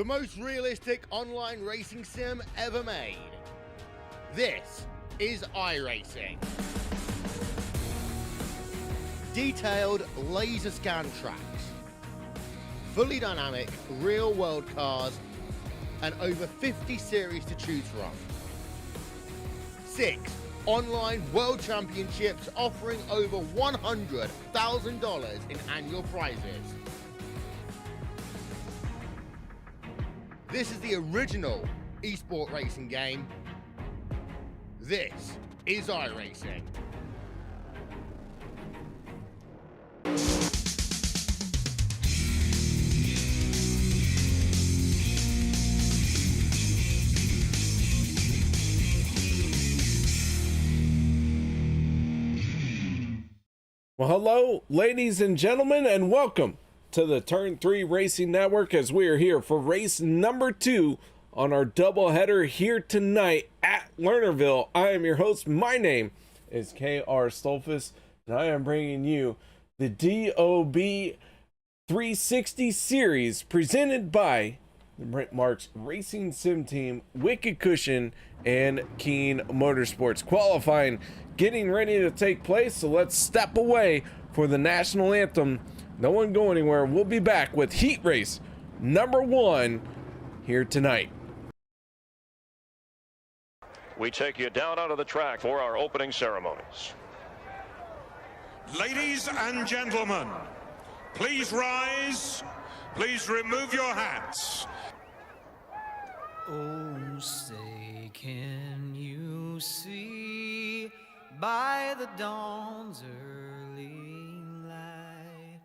the most realistic online racing sim ever made. This is iRacing. Detailed laser scan tracks, fully dynamic real world cars, and over 50 series to choose from. 6 online world championships offering over $100,000 in annual prizes. This is the original esport racing game. This is iRacing. Well, hello, ladies and gentlemen, and welcome to the Turn 3 Racing Network as we are here for race number 2 on our doubleheader here tonight at Lernerville. I am your host. My name is K.R. Stolfus, and I am bringing you the DOB 360 series presented by the Brent Racing Sim Team, Wicked Cushion, and Keen Motorsports. Qualifying getting ready to take place, so let's step away for the national anthem. No one go anywhere. We'll be back with heat race number 1 here tonight. We take you down onto the track for our opening ceremonies. Ladies and gentlemen, please rise. Please remove your hats. Oh, say, can you see by the dawn's early light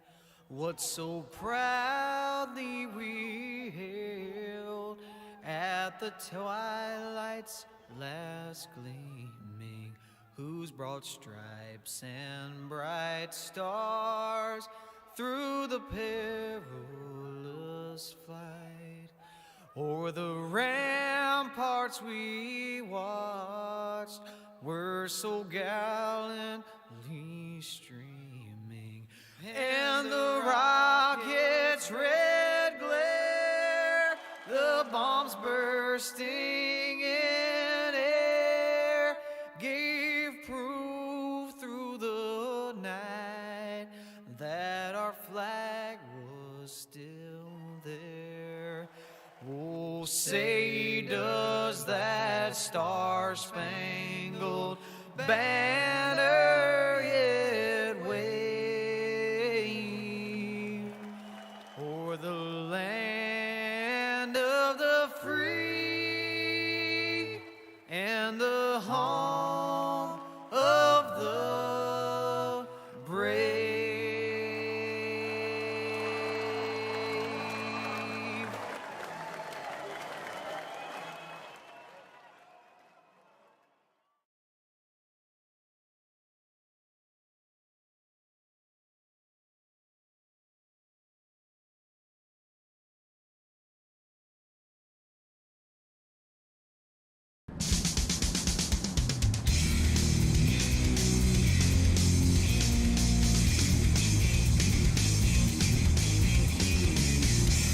what so proudly we hailed at the twilight's last gleaming, whose broad stripes and bright stars through the perilous flight o'er the ramparts we watched were so gallantly streaming, and the rocket's red glare, the bombs bursting in air, gave proof through the night that our flag was still there. Oh, say does that star-spangled banner yet wave o'er the land of the free and the home of the brave?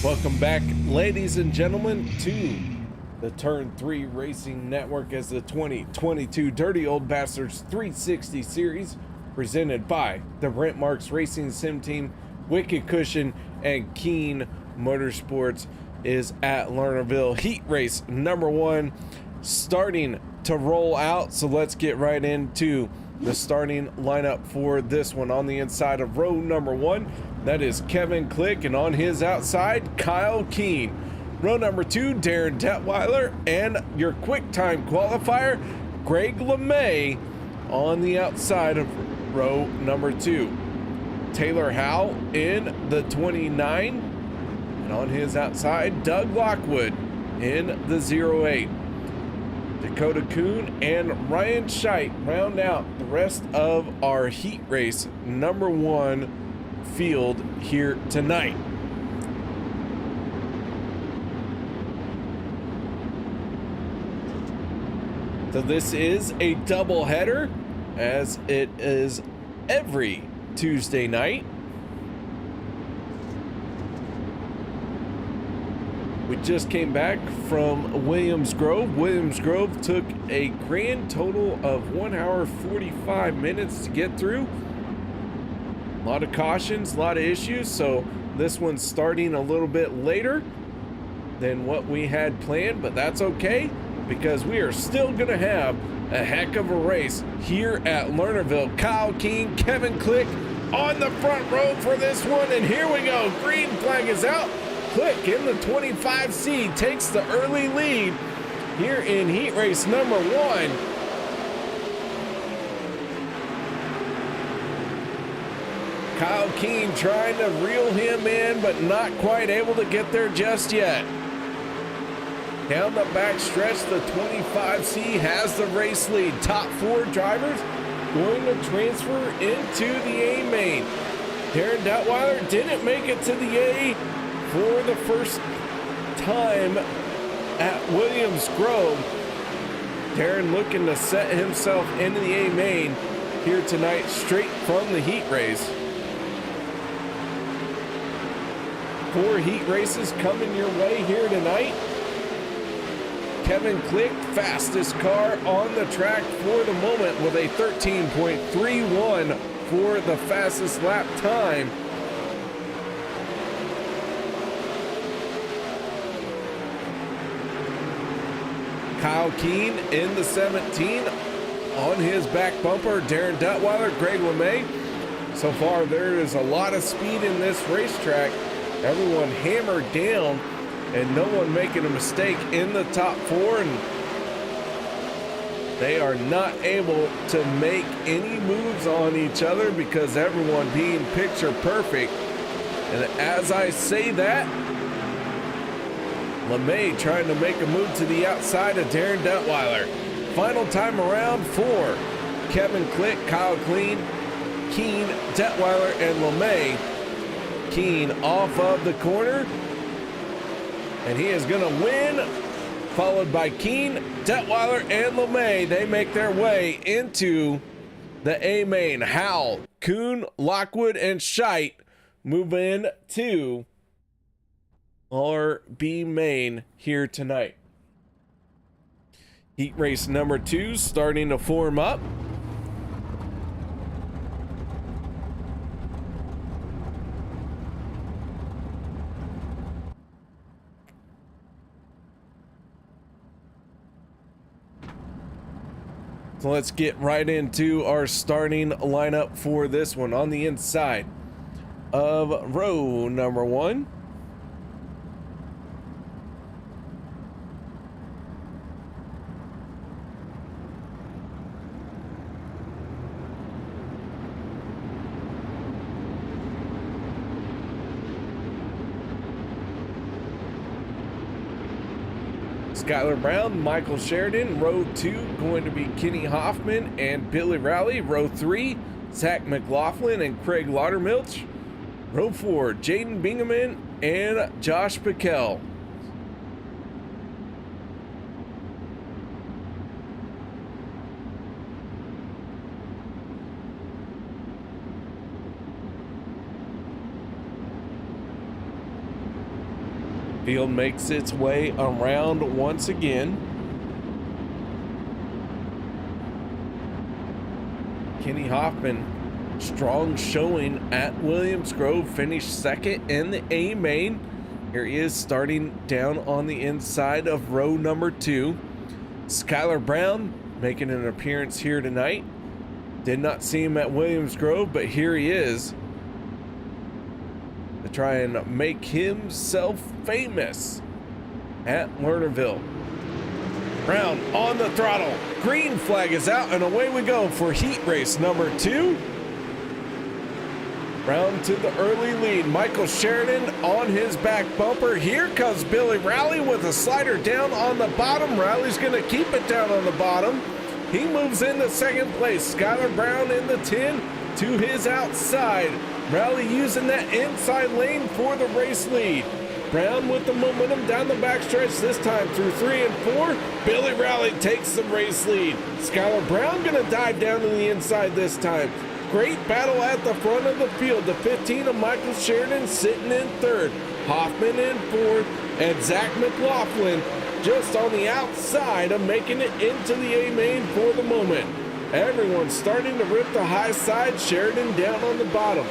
Welcome back, ladies and gentlemen, to the Turn 3 Racing Network as the 2022 Dirty Old Bastards 360 series presented by the Brent Racing Sim Team, Wicked Cushion, and Keen Motorsports is at Lernerville. Heat race number 1 starting to roll out, so let's get right into the starting lineup for this one. On the inside of row number 1, that is Kevin Click, and on his outside, Kyle Keen. Row number 2, Darren Detweiler, and your quick time qualifier, Greg LeMay, on the outside of row number 2. Taylor Howe in the 29, and on his outside, Doug Lockwood in the 08. Dakota Kuhn and Ryan Scheidt round out the rest of our heat race number 1 field here tonight. So this is a double header, as it is every Tuesday night. We just came back from Williams Grove. Williams Grove took a grand total of 1 hour 45 minutes to get through. A lot of cautions, a lot of issues, so this one's starting a little bit later than what we had planned, but that's okay because we are still gonna have a heck of a race here at Lernerville. Kyle Keene, Kevin Click on the front row for this one, and here we go. Green flag is out. Click in the 25C takes the early lead here in heat race number 1. Kyle Keene trying to reel him in, but not quite able to get there just yet. Down the back stretch, the 25C has the race lead. Top 4 drivers going to transfer into the A main. Darren Detweiler didn't make it to the A for the first time at Williams Grove. Darren looking to set himself into the A main here tonight, straight from the heat race. 4 heat races coming your way here tonight. Kevin Click, fastest car on the track for the moment with a 13.31 for the fastest lap time. Kyle Keene in the 17 on his back bumper. Darren Detweiler, Greg LeMay. So far there is a lot of speed in this racetrack. Everyone hammered down and no one making a mistake in the top 4, and they are not able to make any moves on each other because everyone being picture perfect. And as I say that, LeMay trying to make a move to the outside of Darren Detweiler. Final time around for Kevin Click, Kyle Keene, Detweiler, and LeMay. Keene off of the corner, and he is going to win, followed by Keene, Detweiler, and LeMay. They make their way into the A main. Howell, Kuhn, Lockwood, and Scheidt move in to our B main here tonight. Heat race number 2 starting to form up. So let's get right into our starting lineup for this one. On the inside of row number 1, Skylar Brown, Michael Sheridan. Row 2 going to be Kenny Hoffman and Billy Rowley. Row 3, Zach McLaughlin and Craig Laudermilch. Row 4, Jaden Bingaman and Josh Piquel. Field makes its way around once again. Kenny Hoffman, strong showing at Williams Grove, finished second in the A main. Here he is starting down on the inside of row number 2. Skylar Brown making an appearance here tonight. Did not see him at Williams Grove, but here he is to try and make himself famous at Lernerville. Brown on the throttle. Green flag is out, and away we go for heat race number 2. Brown to the early lead. Michael Sheridan on his back bumper. Here comes Billy Rowley with a slider down on the bottom. Rowley's going to keep it down on the bottom. He moves into second place. Skylar Brown in the 10 to his outside. Rowley using that inside lane for the race lead. Brown with the momentum down the backstretch, this time through 3 and 4. Billy Rowley takes the race lead. Skylar Brown gonna dive down to the inside this time. great battle at the front of the field. The 15 of Michael Sheridan sitting in third, Hoffman in fourth, and Zach McLaughlin just on the outside of making it into the A main for the moment. Everyone's starting to rip the high side, Sheridan down on the bottom.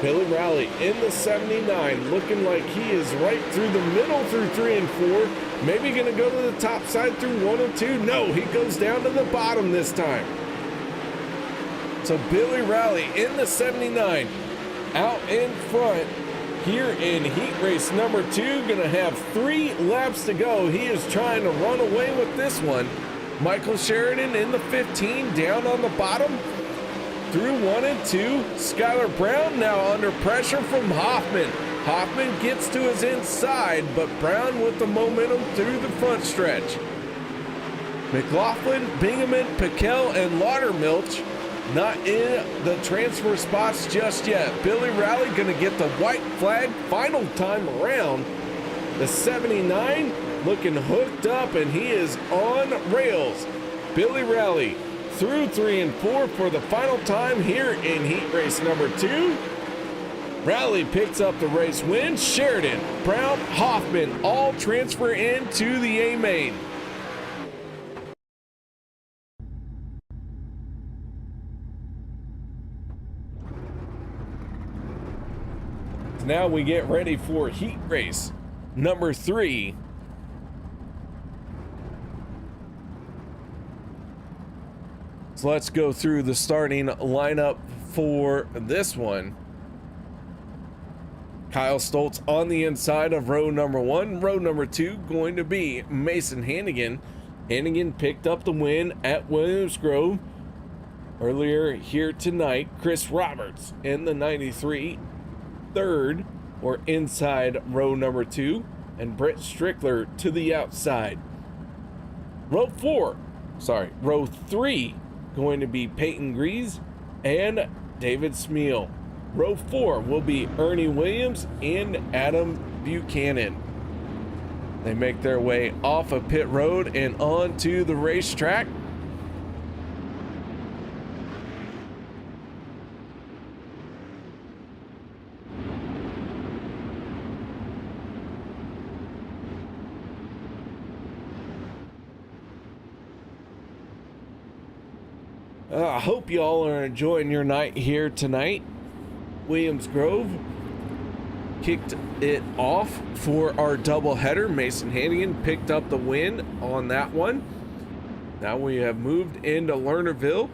Billy Rowley in the 79, looking like he is right through the middle through 3 and 4. Maybe going to go to the top side through 1 and 2. No, he goes down to the bottom this time. So Billy Rowley in the 79 out in front here in heat race number 2. Going to have 3 laps to go. He is trying to run away with this one. Michael Sheridan in the 15 down on the bottom through 1 and 2. Skylar Brown now under pressure from Hoffman. Hoffman gets to his inside, but Brown with the momentum through the front stretch. McLaughlin, Bingaman, Piquel, and Laudermilch not in the transfer spots just yet. Billy Rowley going to get the white flag final time around. The 79 looking hooked up, and he is on rails. Billy Rowley through 3 and 4 for the final time here in heat race number 2. Rowley picks up the race win. Sheridan, Brown, Hoffman all transfer into the A main. Now we get ready for heat race number 3. So let's go through the starting lineup for this one. Kyle Stoltz on the inside of row number 1. Row number 2 going to be Mason Hannigan. Hannigan picked up the win at Williams Grove earlier here tonight. Chris Roberts in the 93. Third or inside row number 2, and Brent Strickler to the outside. Row 3 going to be Peyton Grease and David Smeal. Row 4 will be Ernie Williams and Adam Buchanan. They make their way off of pit road and onto the racetrack. I hope you all are enjoying your night here tonight. Williams Grove kicked it off for our doubleheader. Mason Hannigan picked up the win on that one. Now we have moved into Lernerville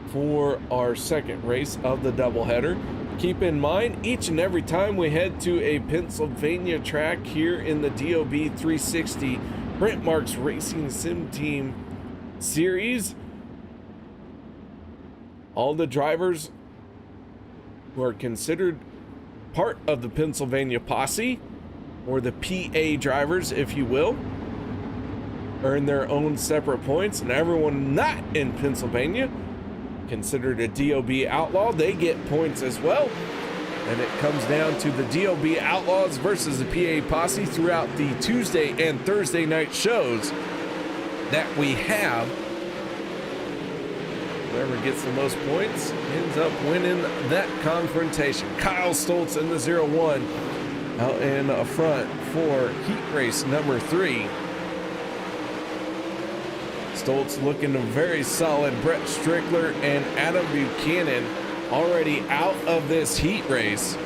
for our second race of the doubleheader. Keep in mind, each and every time we head to a Pennsylvania track here in the DOB 360 Brent Marks Racing Sim Team Series, all the drivers who are considered part of the Pennsylvania posse, or the PA drivers if you will, earn their own separate points, and everyone not in Pennsylvania, considered a DOB outlaw, they get points as well. And it comes down to the DOB Outlaws versus the PA posse throughout the Tuesday and Thursday night shows that we have. Whoever gets the most points ends up winning that confrontation. Kyle Stoltz in the 01 out in front for heat race number 3. Stoltz looking very solid. Brett Strickler and Adam Buchanan already out of this heat race.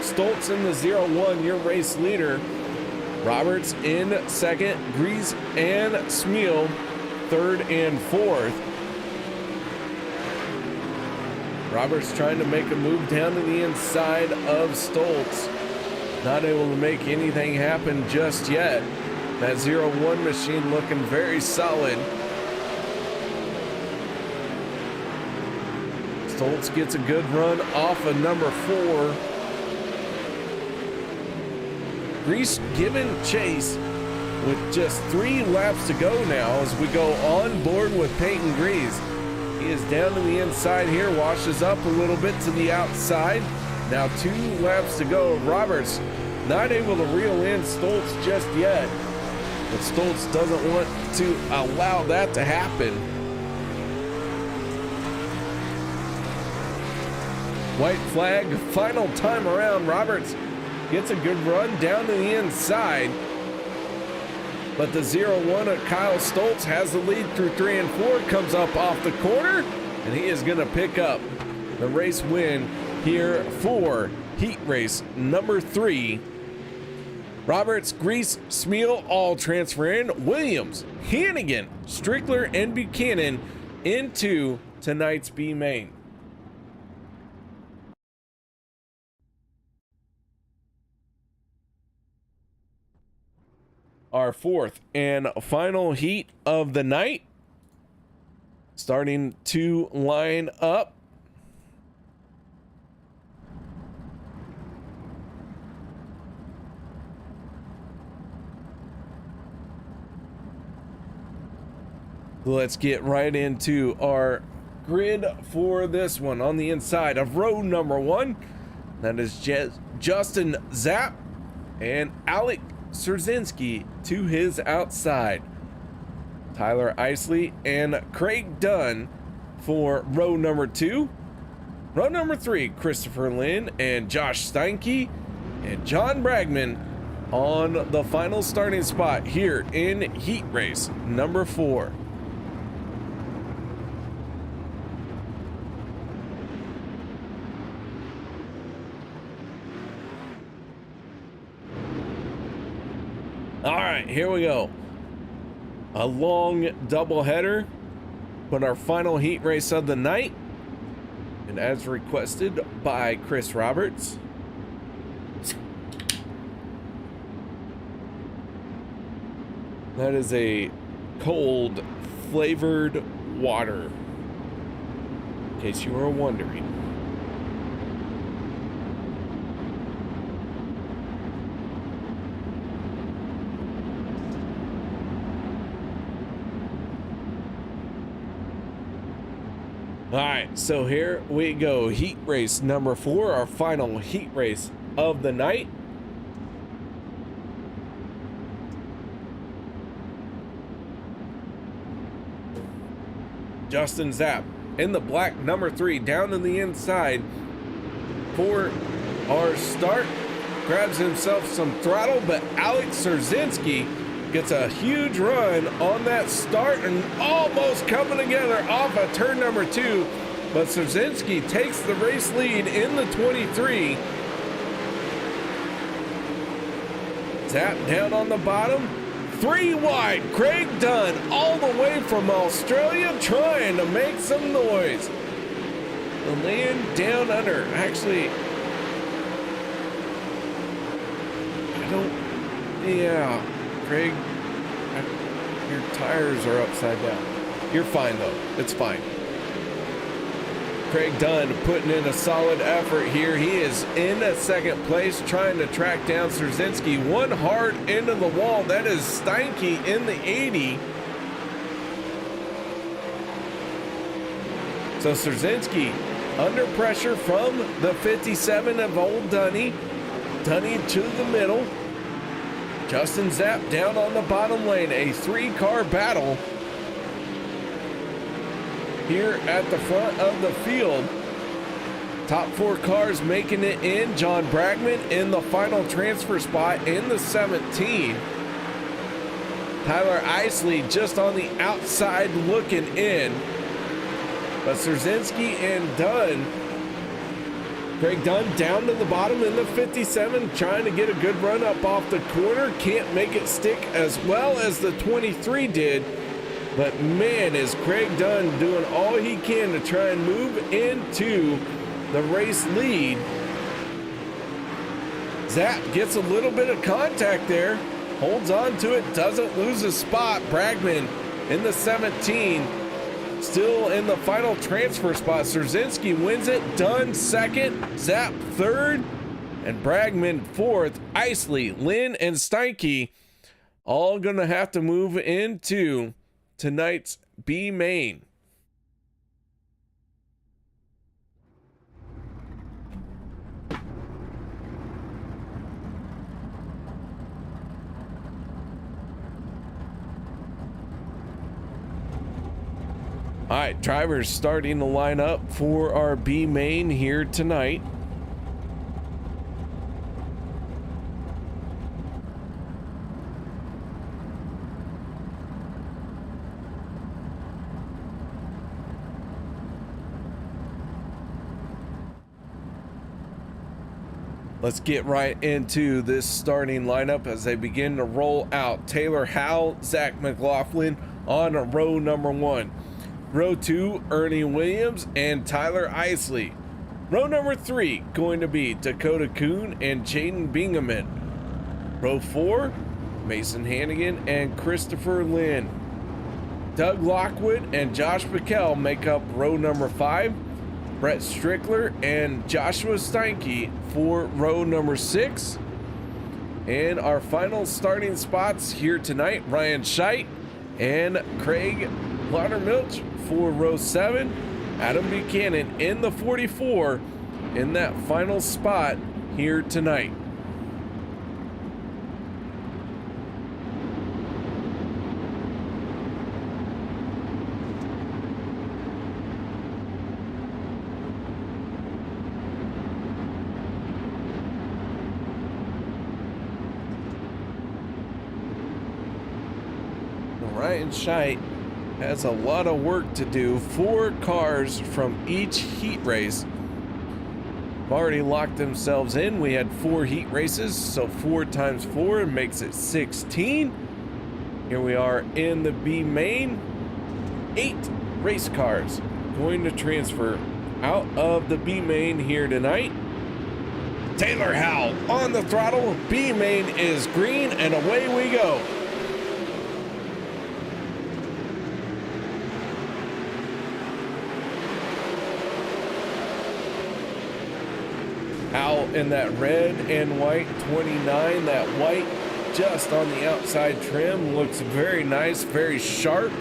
Stoltz in the 01, your race leader. Roberts in second, Grease and Smeal third and fourth. Roberts trying to make a move down to the inside of Stoltz. Not able to make anything happen just yet. That 01 machine looking very solid. Stoltz gets a good run off of number 4. Grease giving chase with just 3 laps to go now as we go on board with Peyton Grease. He is down to the inside here, washes up a little bit to the outside. Now 2 laps to go. Roberts not able to reel in Stoltz just yet, but Stoltz doesn't want to allow that to happen. White flag, final time around. Roberts gets a good run down to the inside, but the 0-1 of Kyle Stoltz has the lead through 3 and 4, comes up off the corner, and he is going to pick up the race win here for heat race number 3. Roberts, Grease, Smeal all transfer in. Williams, Hannigan, Strickler, and Buchanan into tonight's B main. Our 4th and final heat of the night, starting to line up. Let's get right into our grid for this one. On the inside of row number 1, that is Justin Zapp and Alec Szerzynski to his outside. Tyler Isley and Craig Dunn for row number 2. Row number 3, Christopher Lynn and Josh Steinke and John Bragman on the final starting spot here in heat race number 4. All right, here we go. A long doubleheader, but our final heat race of the night. And as requested by Chris Roberts, that is a cold flavored water, in case you were wondering. All right, so here we go. Heat race number 4, our final heat race of the night. Justin Zapp in the black number 3 down to the inside for our start. Grabs himself some throttle, but Alex Szerzynski gets a huge run on that start and almost coming together off of turn number 2, but Szerzynski takes the race lead in the 23. Zapp down on the bottom, 3 wide. Craig Dunn all the way from Australia trying to make some noise. The land down under. Actually, Craig, your tires are upside down. You're fine though, it's fine. Craig Dunn putting in a solid effort here. He is in second place trying to track down Szerzynski. One hard into the wall. That is Steinke in the 80. So Szerzynski under pressure from the 57 of old Dunny. Dunny to the middle. Justin Zapp down on the bottom lane. A 3-car battle here at the front of the field. Top 4 cars making it in. John Bragman in the final transfer spot in the 17. Tyler Isley just on the outside looking in. But Szerzynski and Dunn, Craig Dunn down to the bottom in the 57, trying to get a good run up off the corner. Can't make it stick as well as the 23 did. But man, is Craig Dunn doing all he can to try and move into the race lead. Zapp gets a little bit of contact there, holds on to it, doesn't lose a spot. Bragman in the 17, still in the final transfer spot. Szerzynski wins it, Dunn second, Zapp third, and Bragman fourth. Isley, Lynn, and Steinke all gonna have to move into tonight's B main. All right, drivers starting to line up for our B main here tonight. Let's get right into this starting lineup as they begin to roll out. Taylor Howell, Zach McLaughlin on row number 1. Row 2, Ernie Williams and Tyler Isley. Row number 3 going to be Dakota Kuhn and Jaden Bingaman. Row 4, Mason Hannigan and Christopher Lynn. Doug Lockwood and Josh Bickel make up row number 5. Brett Strickler and Joshua Steinke for row number 6. And our final starting spots here tonight, Ryan Scheidt and Craig Lernerville for row 7. Adam Buchanan in the 44 in that final spot here tonight. Ryan Scheidt has a lot of work to do. 4 cars from each heat race have already locked themselves in. We had 4 heat races, so 4 times 4 makes it 16. Here we are in the B main. 8 race cars going to transfer out of the B main here tonight. Taylor Howell on the throttle. B main is green and away we go. Howell in that red and white 29, that white just on the outside trim, looks very nice, very sharp.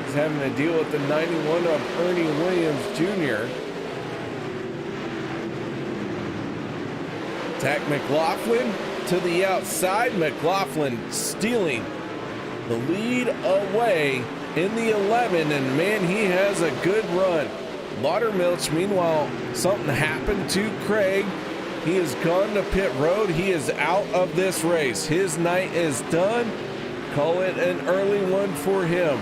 He's having to deal with the 91 of Ernie Williams Jr. Tack McLaughlin to the outside. McLaughlin stealing the lead away in the 11, and man, he has a good run. Laudermilch, meanwhile, something happened to Craig. He has gone to pit road. He is out of this race. His night is done. Call it an early one for him.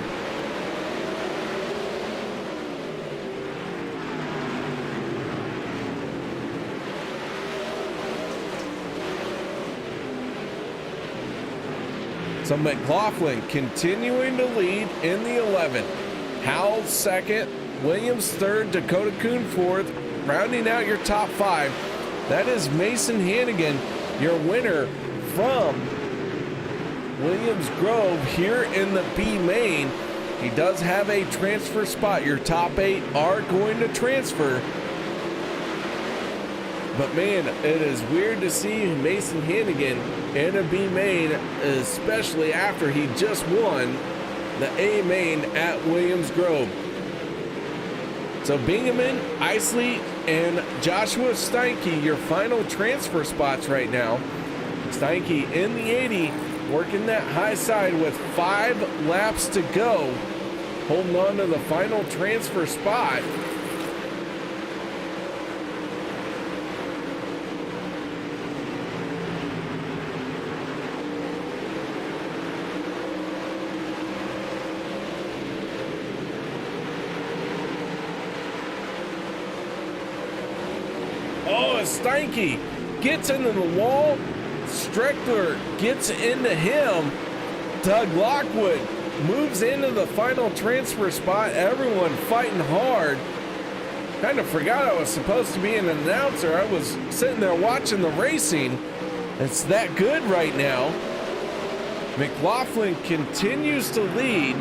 So McLaughlin continuing to lead in the 11. Howell second. Williams third, Dakota Kuhn fourth, rounding out your top 5. That is Mason Hannigan, your winner from Williams Grove here in the B main. He does have a transfer spot. Your top 8 are going to transfer. But man, it is weird to see Mason Hannigan in a B main, especially after he just won the A main at Williams Grove. So Bingaman, Isley, and Joshua Steinke, your final transfer spots right now. Steinke in the 80, working that high side with 5 laps to go, holding on to the final transfer spot. Steinke gets into the wall. Strickler gets into him. Doug Lockwood moves into the final transfer spot. Everyone fighting hard. Kind of forgot I was supposed to be an announcer. I was sitting there watching the racing. It's that good right now. McLaughlin continues to lead.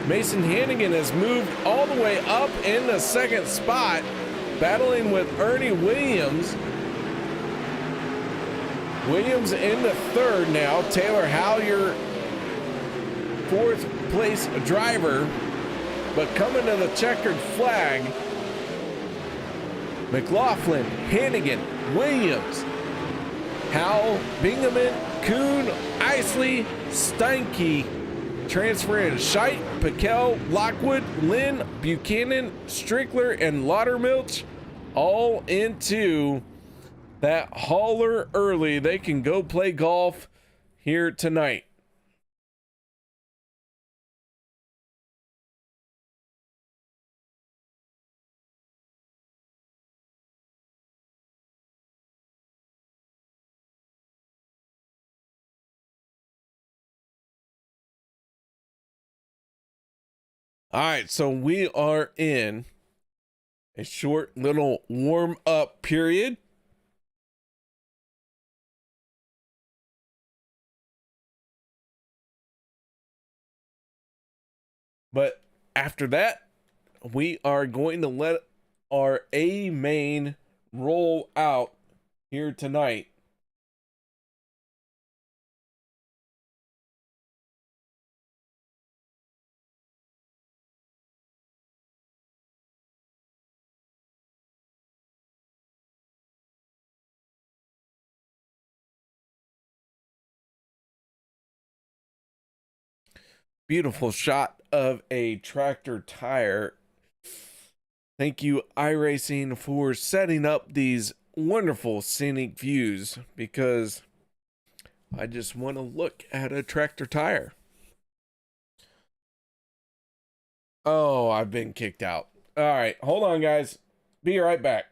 Mason Hannigan has moved all the way up in the second spot, battling with Ernie Williams. Williams in the third now. Taylor Howell, your 4th place driver, but coming to the checkered flag. McLaughlin, Hannigan, Williams, Howell, Bingaman, Kuhn, Isley, Steinke transfer in Scheidt, Piquel, Lockwood, Lynn, Buchanan, Strickler, and Laudermilch all into that hauler early. They can go play golf here tonight. All right, so we are in a short little warm-up period. But after that, we are going to let our A main roll out here tonight. Beautiful shot of a tractor tire. Thank you, iRacing, for setting up these wonderful scenic views, because I just want to look at a tractor tire. Oh, I've been kicked out. All right, hold on, guys. Be right back.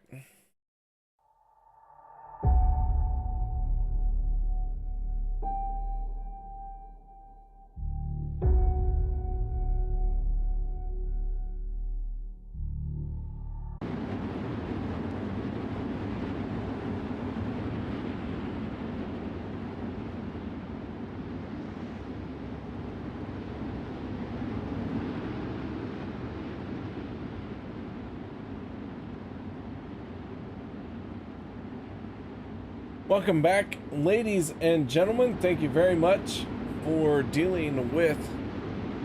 Welcome back, ladies and gentlemen. Thank you very much for dealing with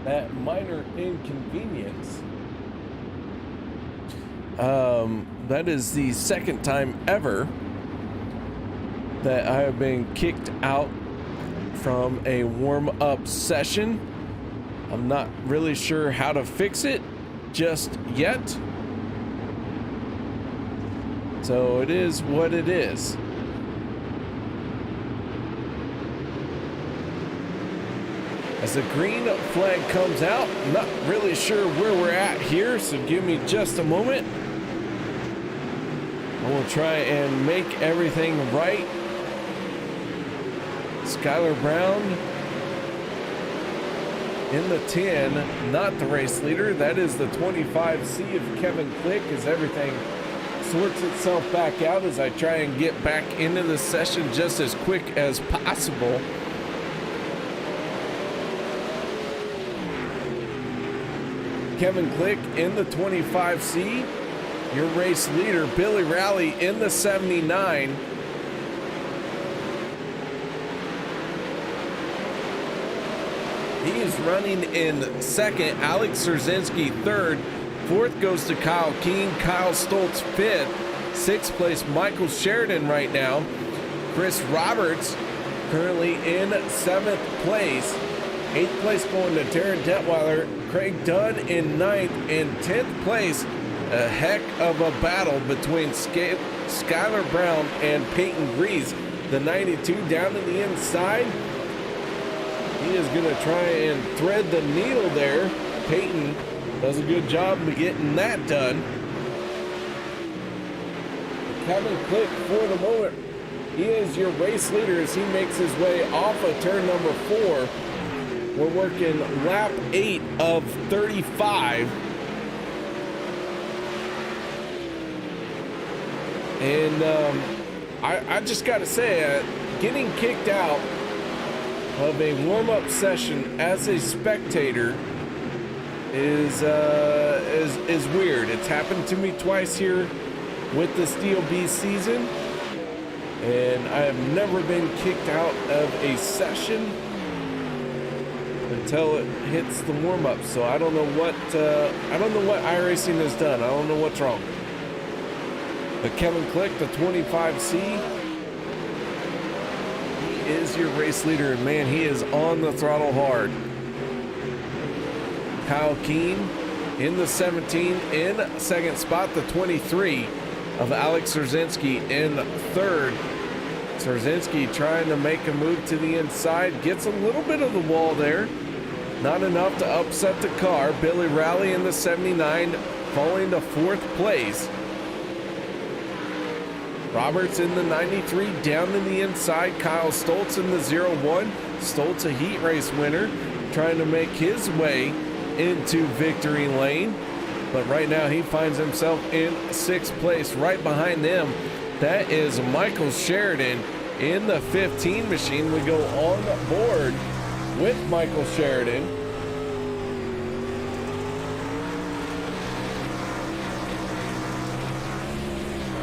that minor inconvenience. That is the second time ever that I have been kicked out from a warm-up session. I'm not really sure how to fix it just yet. So it is what it is. As the green flag comes out, I'm not really sure where we're at here, so give me just a moment. I will try and make everything right. Skylar Brown in the 10, not the race leader. That is the 25C of Kevin Click, as everything sorts itself back out as I try and get back into the session just as quick as possible. Kevin Click in the 25C. Your race leader, Billy Rowley, in the 79. He is running in second. Alex Szerzynski third. Fourth goes to Kyle King. Kyle Stoltz fifth. Sixth place, Michael Sheridan right now. Chris Roberts currently in seventh place. Eighth place going to Darren Detweiler. Craig Dunn in ninth. And 10th place, a heck of a battle between Skylar Brown and Peyton Grease. The 92 down to the inside. He is going to try and thread the needle there. Peyton does a good job of getting that done. Kevin Click, for the moment, he is your race leader as he makes his way off of turn number 4. We're working lap 8 of 35. And I just got to say, getting kicked out of a warm-up session as a spectator is weird. It's happened to me twice here with this DOB season, and I have never been kicked out of a session until it hits the warm-up. So I don't know what iRacing has done. I don't know what's wrong. But Kevin Click, the 25C, he is your race leader, and man, he is on the throttle hard. Kyle Keene in the 17 in second spot. The 23 of Alex Szerzynski in third. Szerzynski trying to make a move to the inside, gets a little bit of the wall there. Not enough to upset the car. Billy Rowley in the 79 falling to fourth place. Roberts in the 93 down in the inside. Kyle Stoltz in the 01. Stoltz, a heat race winner, trying to make his way into victory lane. But right now he finds himself in sixth place. Right behind them, that is Michael Sheridan in the 15 machine. We go on board with Michael Sheridan.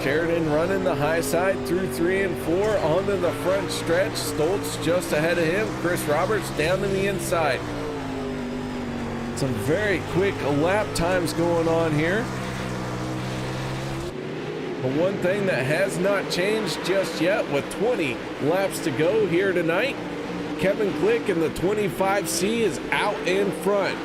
Sheridan running the high side through 3 and 4 onto the front stretch. Stoltz just ahead of him. Chris Roberts down in the inside. Some very quick lap times going on here. But one thing that has not changed just yet, with 20 laps to go here tonight, Kevin Click in the 25C is out in front.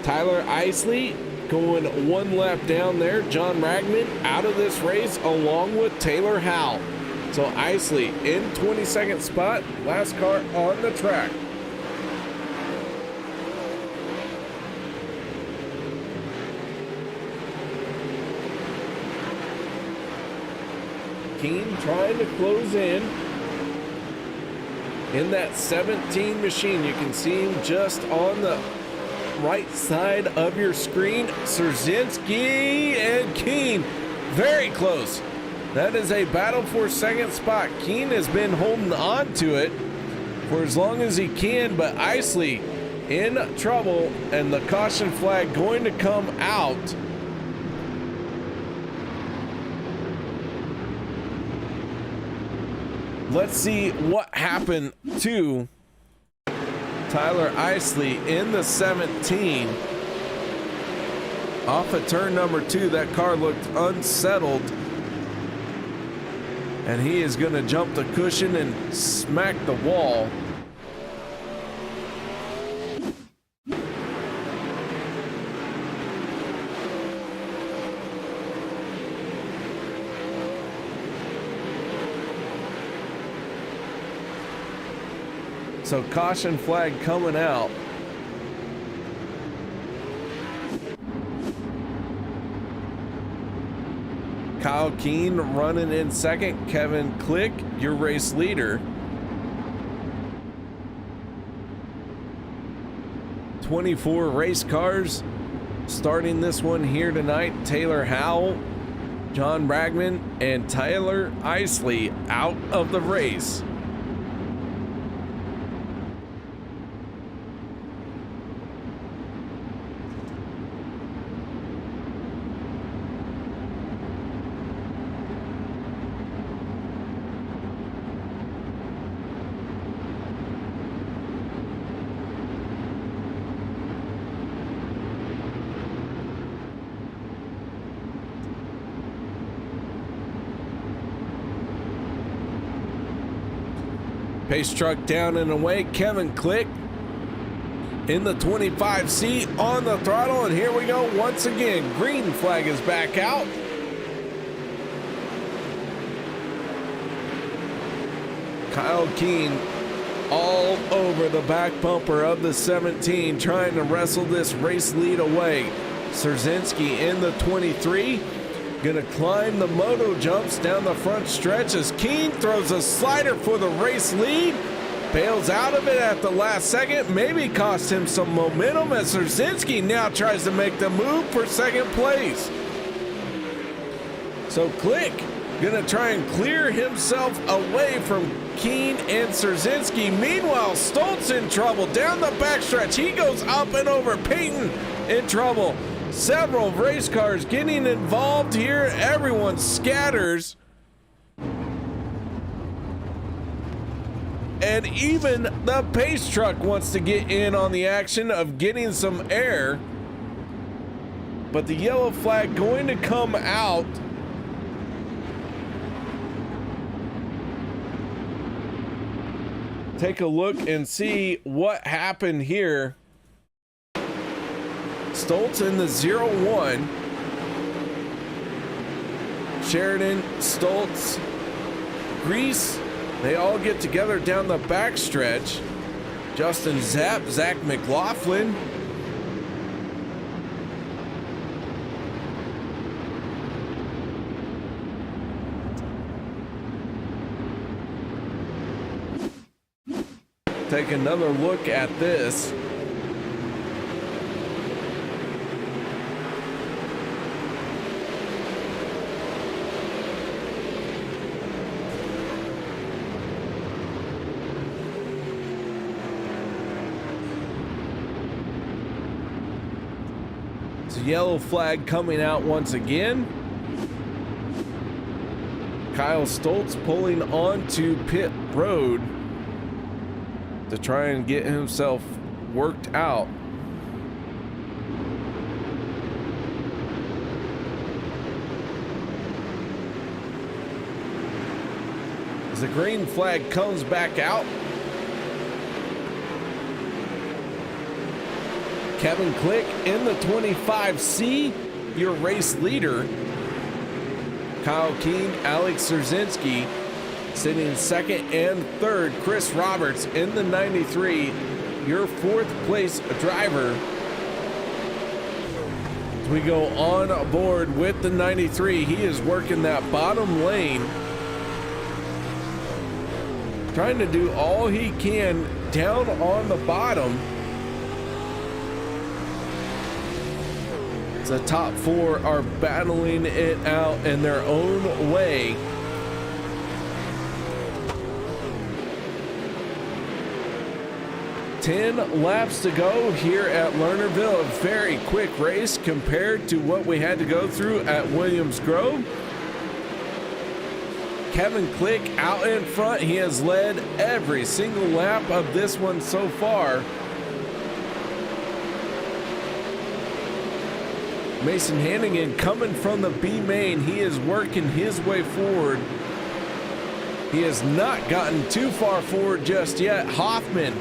Tyler Isley going one lap down there. John Ragman out of this race along with Taylor Howell. So Isley in 22nd spot, last car on the track. Keene trying to close in that 17 machine. You can see him just on the right side of your screen. Szerzynski and Keene very close. That is a battle for second spot. Keene has been holding on to it for as long as he can, but Isley in trouble, and the caution flag going to come out. Let's see what happened to Tyler Isley in the 17. Off of turn number 2, that car looked unsettled. And he is going to jump the cushion and smack the wall. So caution flag coming out. Kyle Keene running in second. Kevin Click, your race leader. 24 race cars starting this one here tonight. Taylor Howell, John Bragman, and Tyler Isley out of the race. Pace truck down and away. Kevin Click in the 25C on the throttle, and here we go once again. Green flag is back out. Kyle Keene all over the back bumper of the 17, trying to wrestle this race lead away. Szerzynski in the 23. Gonna climb the moto jumps down the front stretch as Keene throws a slider for the race lead. Bails out of it at the last second. Maybe cost him some momentum as Szerzynski now tries to make the move for second place. So Click gonna try and clear himself away from Keene and Szerzynski. Meanwhile, Stoltz in trouble down the backstretch. He goes up and over. Payton in trouble. Several race cars getting involved here. Everyone scatters. And even the pace truck wants to get in on the action of getting some air. But the yellow flag going to come out. take a look and see what happened here. Stoltz in the 0-1. Sheridan, Stoltz, Grease, they all get together down the backstretch. Justin Zapp, Zach McLaughlin. Take another look at this. It's a yellow flag coming out once again. Kyle Stoltz pulling onto pit road to try and get himself worked out. As the green flag comes back out, Kevin Click in the 25C, your race leader. Kyle King, Alex Szerzynski sitting second and third. Chris Roberts in the 93, your fourth place driver. As we go on board with the 93, he is working that bottom lane, trying to do all he can down on the bottom. The top four are battling it out in their own way. Ten laps to go here at Lernerville. A very quick race compared to what we had to go through at Williams Grove. Kevin Click out in front. He has led every single lap of this one so far. Mason Hannigan coming from the B main. He is working his way forward. He has not gotten too far forward just yet. Hoffman,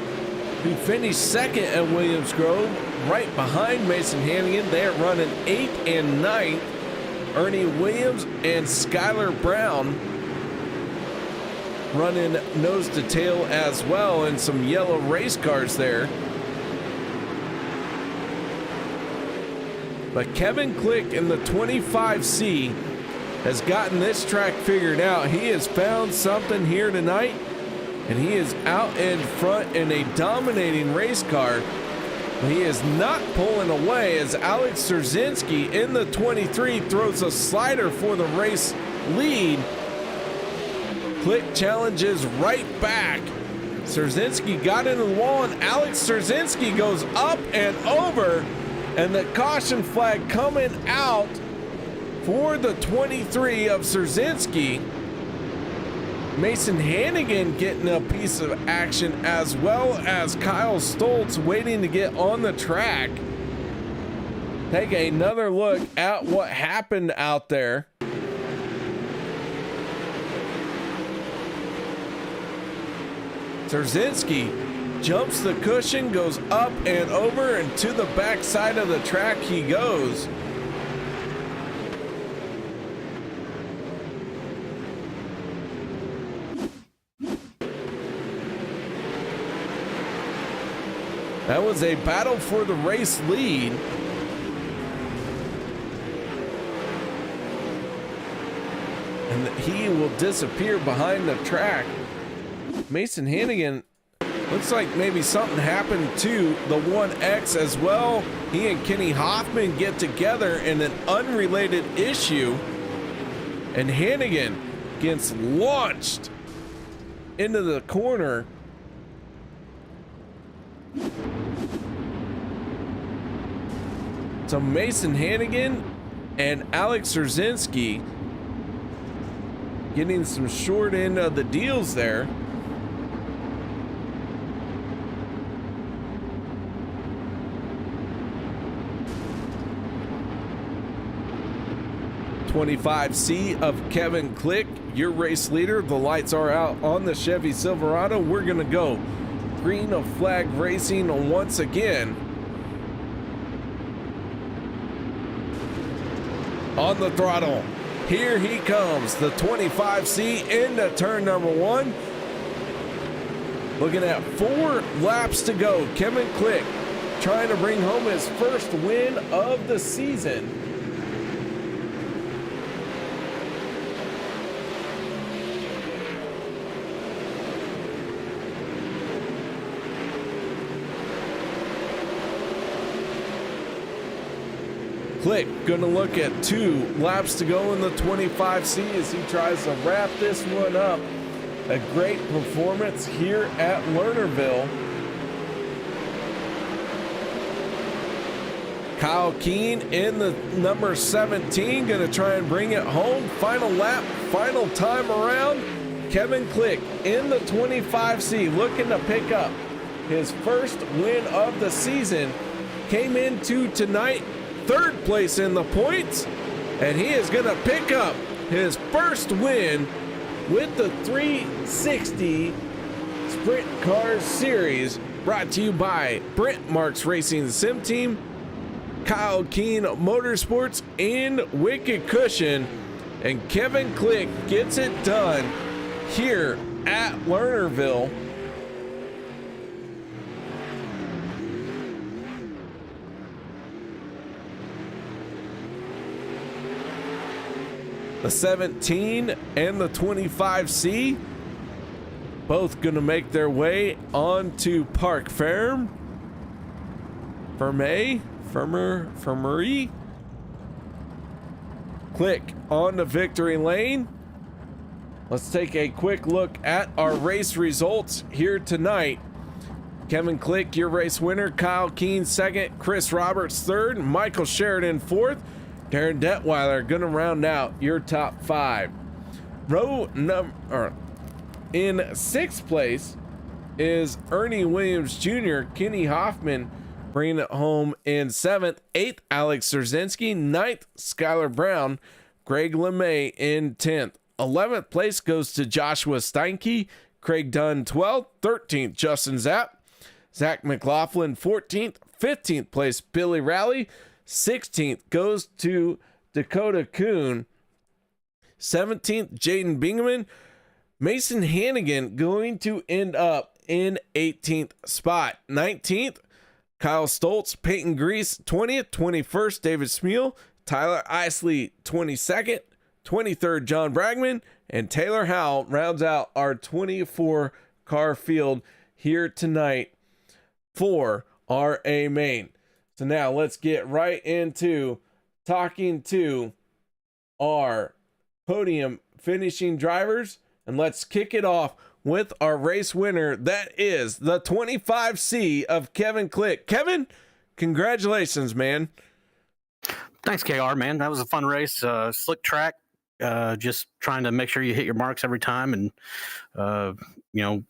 who finished second at Williams Grove, right behind Mason Hannigan. They are running 8th and 9th. Ernie Williams and Skylar Brown running nose to tail as well, and some yellow race cars there. But Kevin Click in the 25C has gotten this track figured out. He has found something here tonight, and he is out in front in a dominating race car. But he is not pulling away as Alex Szerzynski in the 23 throws a slider for the race lead. Click challenges right back. Szerzynski got into the wall, and Alex Szerzynski goes up and over. And the caution flag coming out for the 23 of Szerzynski. Mason Hannigan getting a piece of action, as well as Kyle Stoltz waiting to get on the track. Take another look at what happened out there. Szerzynski jumps the cushion, goes up and over, and to the back side of the track he goes. That was a battle for the race lead. And he will disappear behind the track. Mason Hannigan, looks like maybe something happened to the 1X as well. He and Kenny Hoffman get together in an unrelated issue, and Hannigan gets launched into the corner. So Mason Hannigan and Alex Szerzynski getting some short end of the deals there. 25C of Kevin Click, your race leader. The lights are out on the Chevy Silverado. We're going to go green flag racing once again. On the throttle. Here he comes, the 25C into turn number 1. Looking at 4 laps to go. Kevin Click trying to bring home his first win of the season. Click gonna look at 2 laps to go in the 25C as he tries to wrap this one up. A great performance here at Lernerville. Kyle Keene in the number 17, gonna try and bring it home. Final lap, final time around. Kevin Click in the 25C looking to pick up his first win of the season. Came into tonight 3rd place in the points, and he is gonna pick up his first win with the 360 Sprint Cars Series, brought to you by Brent Marks Racing Sim Team, Kyle Keene Motorsports, and Wicked Cushion. And Kevin Click gets it done here at Lernerville. The 17 and the 25C both gonna make their way onto Park Ferme. Fermery. Click on the victory lane. Let's take a quick look at our race results here tonight. Kevin Click, your race winner. Kyle Keene, 2nd. Chris Roberts, 3rd. Michael Sheridan, 4th. Darren Detweiler gonna round out your top 5. In 6th place is Ernie Williams Jr. Kenny Hoffman bringing it home in 7th. 8th, Alex Szerzynski. 9th, Skylar Brown. Greg LeMay in 10th. 11th place goes to Joshua Steinke. Craig Dunn, 12th. 13th, Justin Zapp. Zach McLaughlin, 14th. 15th place, Billy Rowley. 16th goes to Dakota Kuhn. 17th, Jaden Bingaman. Mason Hannigan going to end up in 18th spot. 19th, Kyle Stoltz. Peyton Grease, 20th. 21st, David Smeal. Tyler Isley, 22nd. 23rd, John Bragman. And Taylor Howell rounds out our 24 car field here tonight for our A main. So now let's get right into talking to our podium finishing drivers, and let's kick it off with our race winner. That is the 25C of Kevin Click. Kevin, congratulations, man. Thanks, KR, man. That was a fun race. Slick track. Just trying to make sure you hit your marks every time, and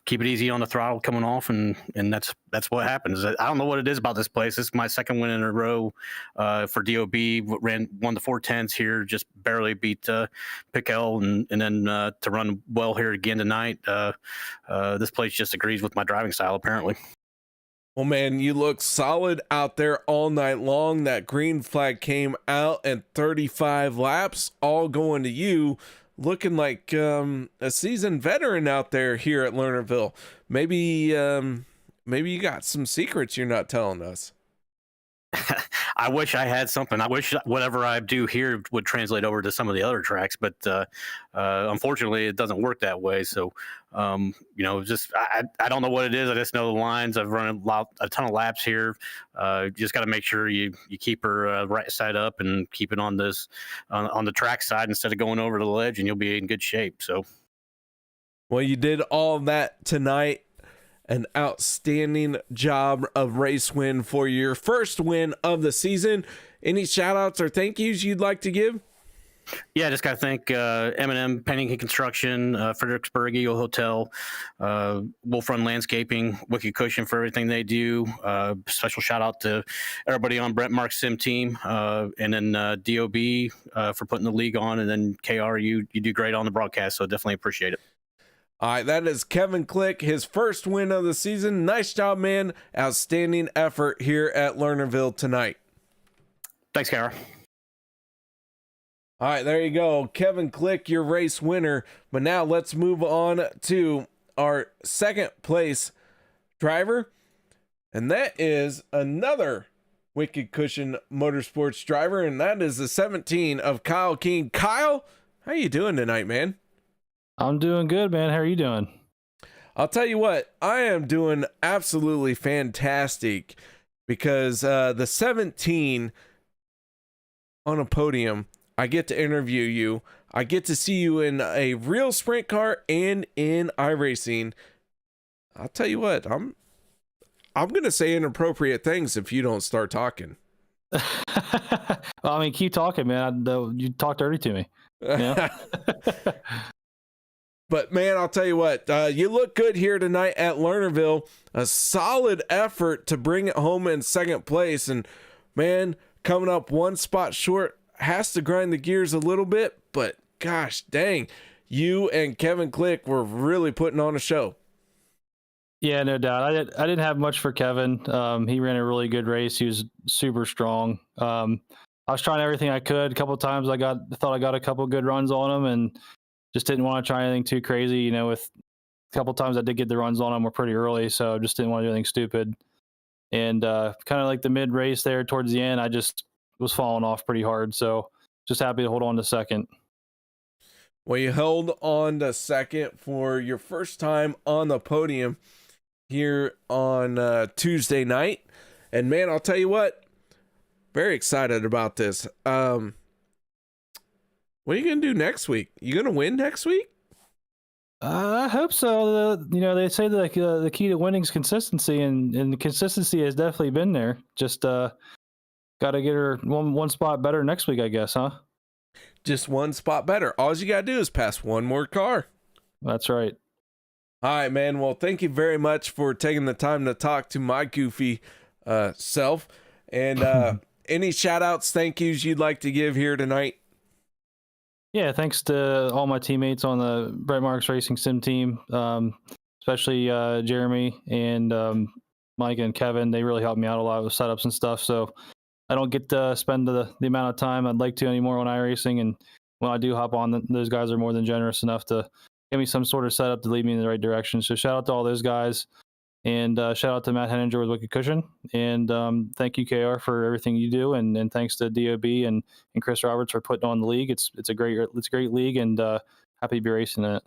keep it easy on the throttle coming off, and that's what happens. I don't know what it is about this place. This is my 2nd win in a row for DOB. Won the 410s here, just barely beat Pickell, and then to run well here again tonight. This place just agrees with my driving style, apparently. Well, man, you look solid out there all night long. That green flag came out and 35 laps, all going to you. Looking like a seasoned veteran out there here at Lernerville. Maybe you got some secrets you're not telling us. I wish I had something. I wish whatever I do here would translate over to some of the other tracks, but unfortunately, it doesn't work that way. So, just I don't know what it is. I just know the lines. I've run a ton of laps here. You just got to make sure you keep her right side up and keep it on on the track side instead of going over to the ledge, and you'll be in good shape. So, well, you did all that tonight. An outstanding job of race win for your first win of the season. Any shout outs or thank yous you'd like to give? Yeah, just got to thank M&M Painting and Construction, Fredericksburg Eagle Hotel, Wolf Run Landscaping, Wicked Cushion for everything they do. Special shout out to everybody on Brent Mark's sim team, and then DOB for putting the league on, and then KR, you do great on the broadcast, so definitely appreciate it. All right, that is Kevin Click, his first win of the season. Nice job, man. Outstanding effort here at Lernerville tonight. Thanks, KR. All right, there you go. Kevin Click, your race winner. But now let's move on to our second place driver. And that is another Wicked Cushion Motorsports driver. And that is the 17 of Kyle King. Kyle, how you doing tonight, man? I'm doing good, man. How are you doing? I'll tell you what, I am doing absolutely fantastic because the 17 on a podium, I get to interview you. I get to see you in a real sprint car and in iRacing. I'll tell you what, I'm going to say inappropriate things if you don't start talking. Well, I mean, keep talking, man. You talk dirty to me. Yeah. But man, I'll tell you what, you look good here tonight at Lernerville. A solid effort to bring it home in second place. And man, coming up one spot short, has to grind the gears a little bit, but gosh dang, you and Kevin Click were really putting on a show. Yeah, no doubt. I didn't have much for Kevin. He ran a really good race. He was super strong. I was trying everything I could. A couple of times I thought I got a couple good runs on him, and just didn't want to try anything too crazy. You know, with a couple of times I did get the runs on him were pretty early, so I just didn't want to do anything stupid. And kind of like the mid race there towards the end, I just was falling off pretty hard, so just happy to hold on to second. Well, you held on to second for your first time on the podium here on Tuesday night, and man, I'll tell you what, very excited about this. What are you gonna do next week? You gonna win next week? I hope so. They say that the key to winning is consistency, and the consistency has definitely been there. Just got to get her one spot better next week, I guess, huh? Just one spot better. All you got to do is pass one more car. That's right. All right, man. Well, thank you very much for taking the time to talk to my goofy self. And any shout outs, thank yous you'd like to give here tonight? Yeah, thanks to all my teammates on the Brent Marks Racing Sim team, especially Jeremy and Mike and Kevin. They really helped me out a lot with setups and stuff. So I don't get to spend the amount of time I'd like to anymore on iRacing. And when I do hop on, those guys are more than generous enough to give me some sort of setup to lead me in the right direction. So shout out to all those guys. And shout out to Matt Henninger with Wicked Cushion. And thank you, KR, for everything you do. And thanks to DOB and Chris Roberts for putting on the league. It's a great league, and happy to be racing in it.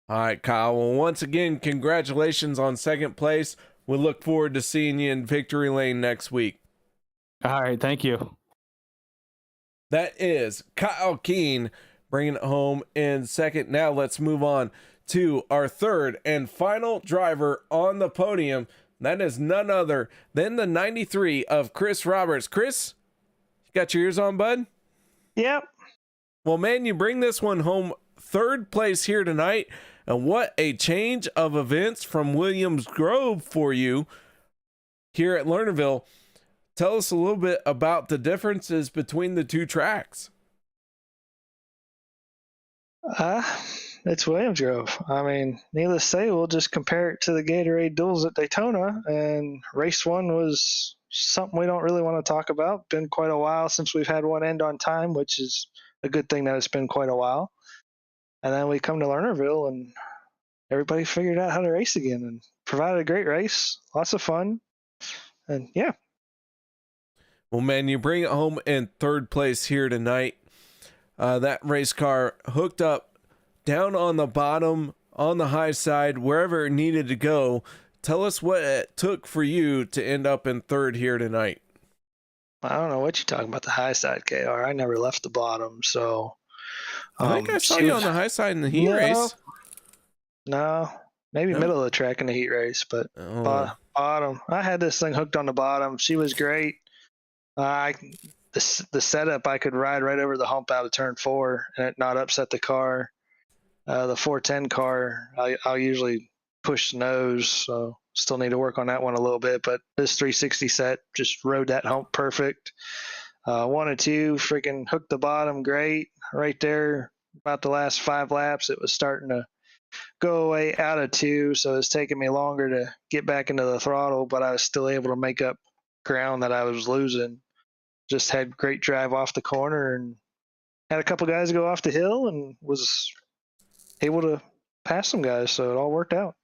All right, Kyle. Well, once again, congratulations on second place. We look forward to seeing you in victory lane next week. All right, thank you. That is Kyle Keene bringing it home in second. Now let's move on to our third and final driver on the podium. That is none other than the 93 of Chris Roberts. Chris, you got your ears on, bud? Yep. Well, man, you bring this one home third place here tonight. And what a change of events from Williams Grove for you here at Lernerville. Tell us a little bit about the differences between the two tracks. It's Williams Grove. I mean, needless to say, we'll just compare it to the Gatorade duels at Daytona, and race one was something we don't really want to talk about. Been quite a while since we've had one end on time, which is a good thing that it's been quite a while. And then we come to Lernerville, and everybody figured out how to race again and provided a great race, lots of fun, and yeah. Well, man, you bring it home in third place here tonight. That race car hooked up down on the bottom, on the high side, wherever it needed to go. Tell us what it took for you to end up in third here tonight. I don't know what you're talking about, the high side, KR. I never left the bottom, so... I think I saw you on the high side in the heat race. No, maybe middle of the track in the heat race, but bottom. I had this thing hooked on the bottom. She was great. I the setup, I could ride right over the hump out of turn 4 and it not upset the car. The 410 car, I'll usually push the nose, so still need to work on that one a little bit. But this 360 set just rode that hump perfect. 1 and 2, freaking hooked the bottom great right there. About the last 5 laps, it was starting to go away out of 2, so it's taking me longer to get back into the throttle, but I was still able to make up ground that I was losing. Just had great drive off the corner and had a couple guys go off the hill and was able to pass some guys, so it all worked out.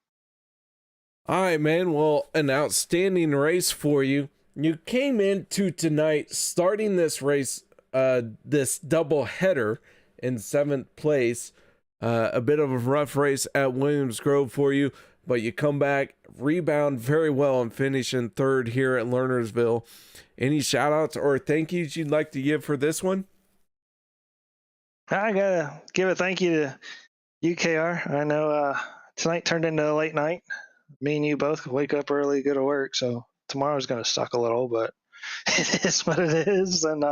All right, man. Well, an outstanding race for you. You came into tonight starting this race, this double header in 7th place. A bit of a rough race at Williams Grove for you, but you come back, rebound very well, and finish in 3rd here at Lernerville. Any shout outs or thank yous you'd like to give for this one? I gotta give a thank you to UKR. I know tonight turned into a late night. Me and you both wake up early, go to work, so tomorrow's going to suck a little, but it is what it is. And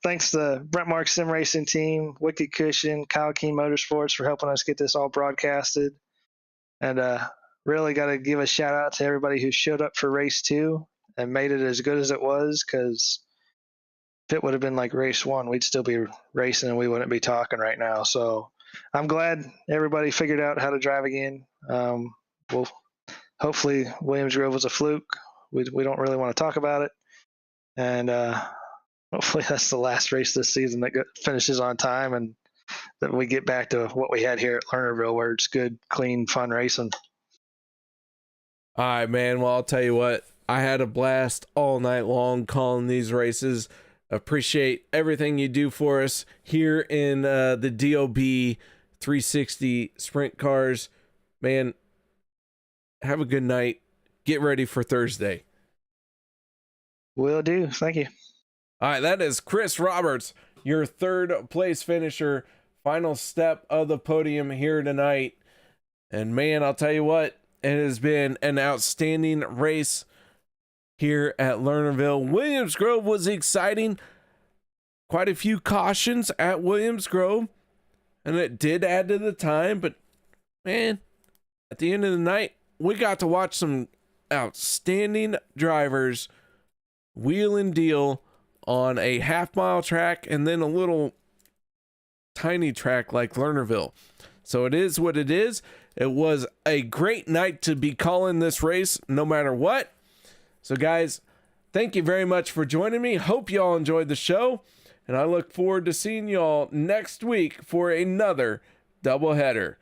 thanks to Brent Marks Sim Racing Team, Wicked Cushion, Kyle Keen Motorsports for helping us get this all broadcasted. And really got to give a shout out to everybody who showed up for race 2 and made it as good as it was, because if it would have been like race 1, we'd still be racing and we wouldn't be talking right now. So I'm glad everybody figured out how to drive again. Well, hopefully Williams Grove was a fluke. We don't really want to talk about it. And hopefully that's the last race this season that finishes on time and that we get back to what we had here at Lernerville, where it's good, clean, fun racing. All right, man. Well, I'll tell you what. I had a blast all night long calling these races. Appreciate everything you do for us here in the DOB 360 sprint cars. Man, have a good night. Get ready for Thursday. Will do. Thank you. All right, that is Chris Roberts, your 3rd place finisher. Final step of the podium here tonight. And man, I'll tell you what, it has been an outstanding race here at Lernerville. Williams Grove was exciting. Quite a few cautions at Williams Grove, and it did add to the time, but man, at the end of the night, we got to watch some outstanding drivers wheel and deal on a half-mile track and then a little tiny track like Lernerville. So it is what it is. It was a great night to be calling this race no matter what. So guys, thank you very much for joining me. Hope y'all enjoyed the show, and I look forward to seeing y'all next week for another doubleheader.